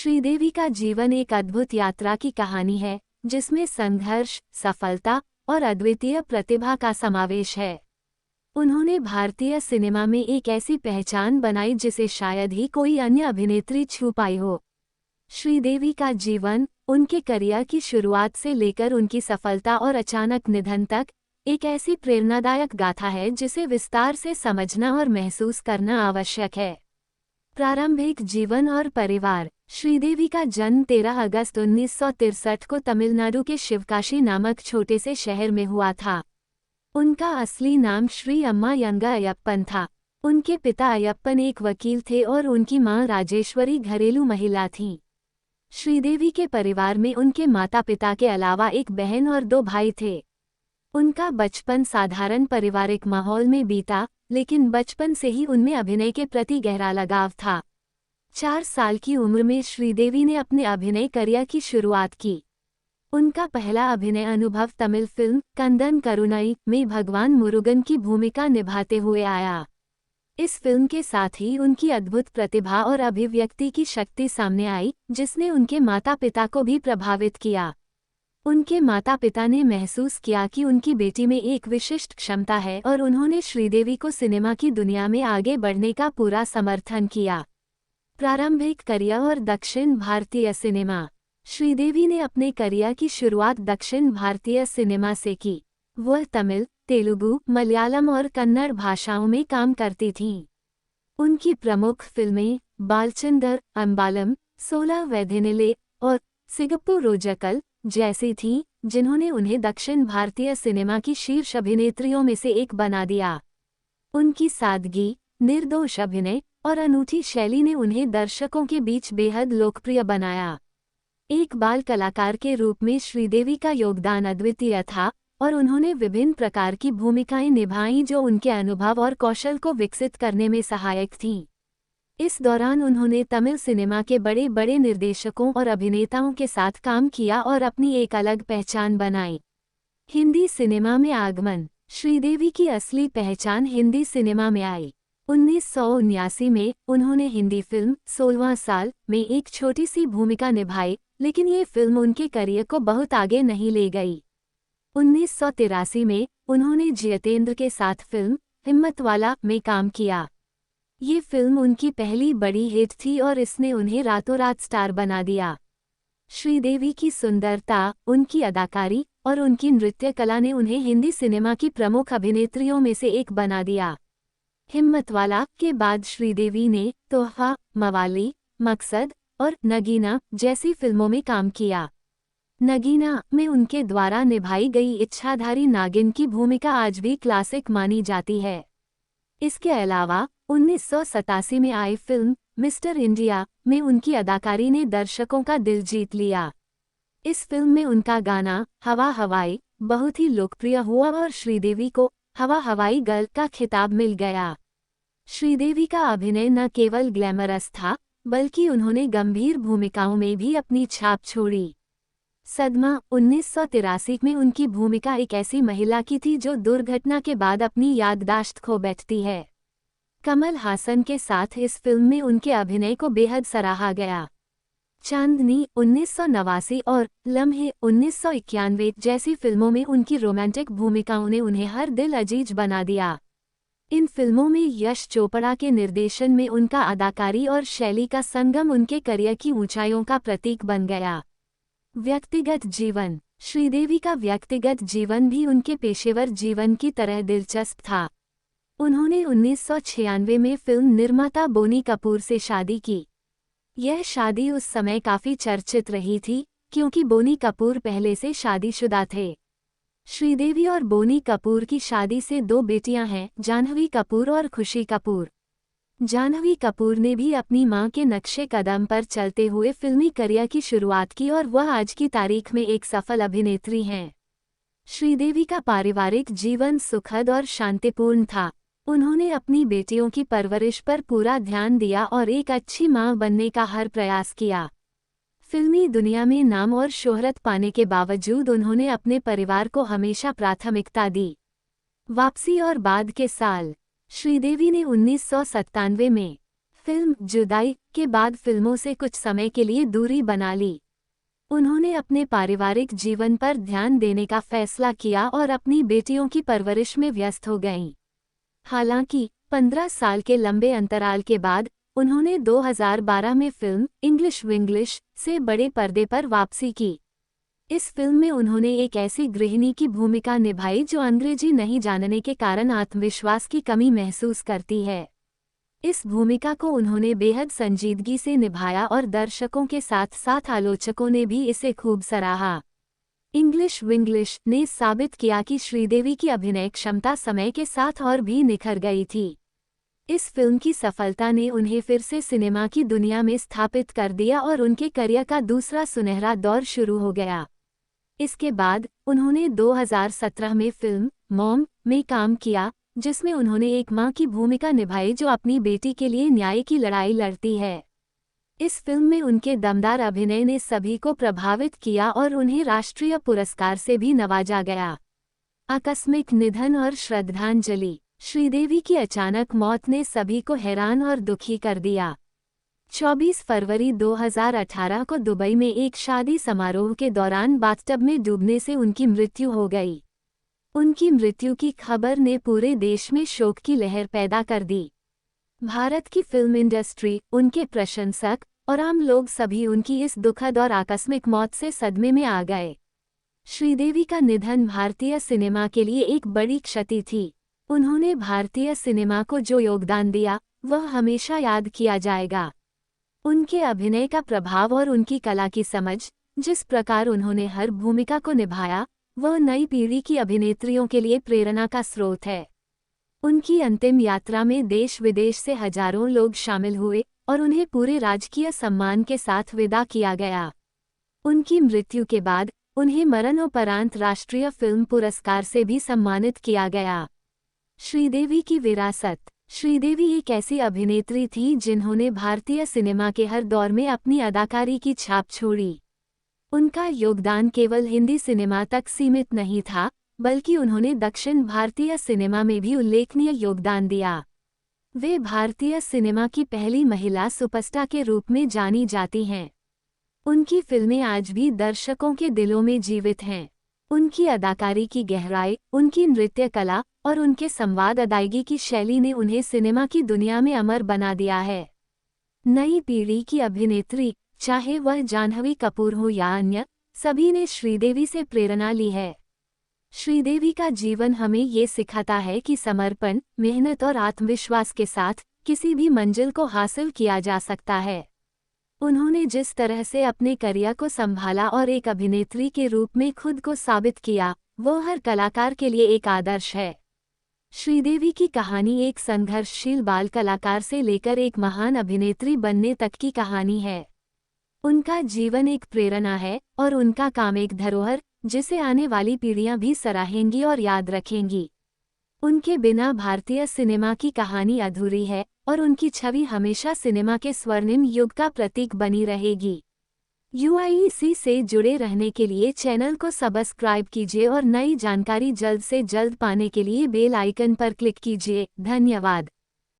श्रीदेवी का जीवन एक अद्भुत यात्रा की कहानी है, जिसमें संघर्ष, सफलता और अद्वितीय प्रतिभा का समावेश है। उन्होंने भारतीय सिनेमा में एक ऐसी पहचान बनाई जिसे शायद ही कोई अन्य अभिनेत्री छू पाई हो। श्रीदेवी का जीवन, उनके करियर की शुरुआत से लेकर उनकी सफलता और अचानक निधन तक, एक ऐसी प्रेरणादायक गाथा है जिसे विस्तार से समझना और महसूस करना आवश्यक है। प्रारंभिक जीवन और परिवार। श्रीदेवी का जन्म 13 अगस्त 1963 को तमिलनाडु के शिवकाशी नामक छोटे से शहर में हुआ था। उनका असली नाम श्री अम्मा यंगा अयप्पन था। उनके पिता अयप्पन एक वकील थे और उनकी मां राजेश्वरी घरेलू महिला थीं। श्रीदेवी के परिवार में उनके माता पिता के अलावा एक बहन और 2 भाई थे। उनका बचपन साधारण पारिवारिक माहौल में बीता, लेकिन बचपन से ही उनमें अभिनय के प्रति गहरा लगाव था। 4 साल की उम्र में श्रीदेवी ने अपने अभिनय करियर की शुरुआत की। उनका पहला अभिनय अनुभव तमिल फिल्म कंदन करुणाई में भगवान मुरुगन की भूमिका निभाते हुए आया। इस फिल्म के साथ ही उनकी अद्भुत प्रतिभा और अभिव्यक्ति की शक्ति सामने आई, जिसने उनके माता पिता को भी प्रभावित किया। उनके माता पिता ने महसूस किया कि उनकी बेटी में एक विशिष्ट क्षमता है और उन्होंने श्रीदेवी को सिनेमा की दुनिया में आगे बढ़ने का पूरा समर्थन किया। प्रारंभिक करियर और दक्षिण भारतीय सिनेमा। श्रीदेवी ने अपने करियर की शुरुआत दक्षिण भारतीय सिनेमा से की। वह तमिल, तेलुगु, मलयालम और कन्नड़ भाषाओं में काम करती थीं। उनकी प्रमुख फिल्में बालचंदर, अंबालम, 16 वैद्यनिले और सिगप्पु रोजकल जैसी थीं, जिन्होंने उन्हें दक्षिण भारतीय सिनेमा की शीर्ष अभिनेत्रियों में से एक बना दिया। उनकी सादगी, निर्दोष अभिनय और अनूठी शैली ने उन्हें दर्शकों के बीच बेहद लोकप्रिय बनाया। एक बाल कलाकार के रूप में श्रीदेवी का योगदान अद्वितीय था और उन्होंने विभिन्न प्रकार की भूमिकाएं निभाईं जो उनके अनुभव और कौशल को विकसित करने में सहायक थीं। इस दौरान उन्होंने तमिल सिनेमा के बड़े बड़े निर्देशकों और अभिनेताओं के साथ काम किया और अपनी एक अलग पहचान बनाई। हिंदी सिनेमा में आगमन। श्रीदेवी की असली पहचान हिंदी सिनेमा में आई। 1979 में उन्होंने हिंदी फिल्म 16वां साल में एक छोटी सी भूमिका निभाई, लेकिन ये फिल्म उनके करियर को बहुत आगे नहीं ले गई। 1983 में उन्होंने जितेंद्र के साथ फिल्म हिम्मतवाला में काम किया। ये फिल्म उनकी पहली बड़ी हिट थी और इसने उन्हें रातों रात स्टार बना दिया। श्रीदेवी की सुंदरता, उनकी अदाकारी और उनकी नृत्य कला ने उन्हें हिंदी सिनेमा की प्रमुख अभिनेत्रियों में से एक बना दिया। हिम्मतवाला के बाद श्रीदेवी ने तोहफा, मवाली, मकसद और नगीना जैसी फिल्मों में काम किया। नगीना में उनके द्वारा निभाई गई इच्छाधारी नागिन की भूमिका आज भी क्लासिक मानी जाती है। इसके अलावा 1987 में आई फिल्म मिस्टर इंडिया में उनकी अदाकारी ने दर्शकों का दिल जीत लिया। इस फिल्म में उनका गाना हवा हवाई बहुत ही लोकप्रिय हुआ और श्रीदेवी को हवा हवाई गर्ल का खिताब मिल गया। श्रीदेवी का अभिनय न केवल ग्लैमरस था, बल्कि उन्होंने गंभीर भूमिकाओं में भी अपनी छाप छोड़ी। सदमा 1983 में उनकी भूमिका एक ऐसी महिला की थी जो दुर्घटना के बाद अपनी याददाश्त खो बैठती है। कमल हासन के साथ इस फिल्म में उनके अभिनय को बेहद सराहा गया। चांदनी 1989 और लम्हे 1991 जैसी फिल्मों में उनकी रोमांटिक भूमिकाओं ने उन्हें हर दिल अजीज बना दिया। इन फिल्मों में यश चोपड़ा के निर्देशन में उनका अदाकारी और शैली का संगम उनके करियर की ऊंचाइयों का प्रतीक बन गया। व्यक्तिगत जीवन। श्रीदेवी का व्यक्तिगत जीवन भी उनके पेशेवर जीवन की तरह दिलचस्प था। उन्होंने 1996 में फिल्म निर्माता बोनी कपूर से शादी की। यह शादी उस समय काफी चर्चित रही थी, क्योंकि बोनी कपूर पहले से शादीशुदा थे। श्रीदेवी और बोनी कपूर की शादी से 2 बेटियां हैं, जाह्नवी कपूर और खुशी कपूर। जाह्नवी कपूर ने भी अपनी मां के नक्शे कदम पर चलते हुए फिल्मी करियर की शुरुआत की और वह आज की तारीख में एक सफल अभिनेत्री हैं। श्रीदेवी का पारिवारिक जीवन सुखद और शांतिपूर्ण था। उन्होंने अपनी बेटियों की परवरिश पर पूरा ध्यान दिया और एक अच्छी मां बनने का हर प्रयास किया। फिल्मी दुनिया में नाम और शोहरत पाने के बावजूद उन्होंने अपने परिवार को हमेशा प्राथमिकता दी। वापसी और बाद के साल। श्रीदेवी ने 1997 में फिल्म जुदाई के बाद फिल्मों से कुछ समय के लिए दूरी बना ली। उन्होंने अपने पारिवारिक जीवन पर ध्यान देने का फैसला किया और अपनी बेटियों की परवरिश में व्यस्त हो गईं। हालांकि 15 साल के लंबे अंतराल के बाद उन्होंने 2012 में फिल्म इंग्लिश विंग्लिश से बड़े पर्दे पर वापसी की। इस फिल्म में उन्होंने एक ऐसी गृहिणी की भूमिका निभाई जो अंग्रेजी नहीं जानने के कारण आत्मविश्वास की कमी महसूस करती है। इस भूमिका को उन्होंने बेहद संजीदगी से निभाया और दर्शकों के साथ साथ आलोचकों ने भी इसे खूब सराहा। इंग्लिश विंग्लिश ने साबित किया कि श्रीदेवी की अभिनय क्षमता समय के साथ और भी निखर गई थी। इस फिल्म की सफलता ने उन्हें फिर से सिनेमा की दुनिया में स्थापित कर दिया और उनके करियर का दूसरा सुनहरा दौर शुरू हो गया। इसके बाद उन्होंने 2017 में फिल्म मॉम में काम किया, जिसमें उन्होंने एक मां की भूमिका निभाई जो अपनी बेटी के लिए न्याय की लड़ाई लड़ती है। इस फिल्म में उनके दमदार अभिनय ने सभी को प्रभावित किया और उन्हें राष्ट्रीय पुरस्कार से भी नवाजा गया। आकस्मिक निधन और श्रद्धांजलि। श्रीदेवी की अचानक मौत ने सभी को हैरान और दुखी कर दिया। 24 फरवरी 2018 को दुबई में एक शादी समारोह के दौरान बाथटब में डूबने से उनकी मृत्यु हो गई। उनकी मृत्यु की खबर ने पूरे देश में शोक की लहर पैदा कर दी। भारत की फिल्म इंडस्ट्री, उनके प्रशंसक और आम लोग सभी उनकी इस दुखद और आकस्मिक मौत से सदमे में आ गए। श्रीदेवी का निधन भारतीय सिनेमा के लिए एक बड़ी क्षति थी। उन्होंने भारतीय सिनेमा को जो योगदान दिया वह हमेशा याद किया जाएगा। उनके अभिनय का प्रभाव और उनकी कला की समझ, जिस प्रकार उन्होंने हर भूमिका को निभाया, वह नई पीढ़ी की अभिनेत्रियों के लिए प्रेरणा का स्रोत है। उनकी अंतिम यात्रा में देश विदेश से हजारों लोग शामिल हुए और उन्हें पूरे राजकीय सम्मान के साथ विदा किया गया। उनकी मृत्यु के बाद उन्हें मरणोपरांत राष्ट्रीय फिल्म पुरस्कार से भी सम्मानित किया गया। श्रीदेवी की विरासत। श्रीदेवी एक ऐसी अभिनेत्री थी जिन्होंने भारतीय सिनेमा के हर दौर में अपनी अदाकारी की छाप छोड़ी। उनका योगदान केवल हिंदी सिनेमा तक सीमित नहीं था, बल्कि उन्होंने दक्षिण भारतीय सिनेमा में भी उल्लेखनीय योगदान दिया। वे भारतीय सिनेमा की पहली महिला सुपरस्टार के रूप में जानी जाती हैं। उनकी फिल्में आज भी दर्शकों के दिलों में जीवित हैं। उनकी अदाकारी की गहराई, उनकी नृत्य कला और उनके संवाद अदायगी की शैली ने उन्हें सिनेमा की दुनिया में अमर बना दिया है। नई पीढ़ी की अभिनेत्री, चाहे वह जाह्नवी कपूर हो या अन्य, सभी ने श्रीदेवी से प्रेरणा ली है। श्रीदेवी का जीवन हमें ये सिखाता है कि समर्पण, मेहनत और आत्मविश्वास के साथ किसी भी मंजिल को हासिल किया जा सकता है। उन्होंने जिस तरह से अपने करियर को संभाला और एक अभिनेत्री के रूप में खुद को साबित किया, वह हर कलाकार के लिए एक आदर्श है। श्रीदेवी की कहानी एक संघर्षशील बाल कलाकार से लेकर एक महान अभिनेत्री बनने तक की कहानी है। उनका जीवन एक प्रेरणा है और उनका काम एक धरोहर, जिसे आने वाली पीढ़ियां भी सराहेंगी और याद रखेंगी। उनके बिना भारतीय सिनेमा की कहानी अधूरी है और उनकी छवि हमेशा सिनेमा के स्वर्णिम युग का प्रतीक बनी रहेगी। UIEC से जुड़े रहने के लिए चैनल को सब्सक्राइब कीजिए और नई जानकारी जल्द से जल्द पाने के लिए बेल आइकन पर क्लिक कीजिए। धन्यवाद।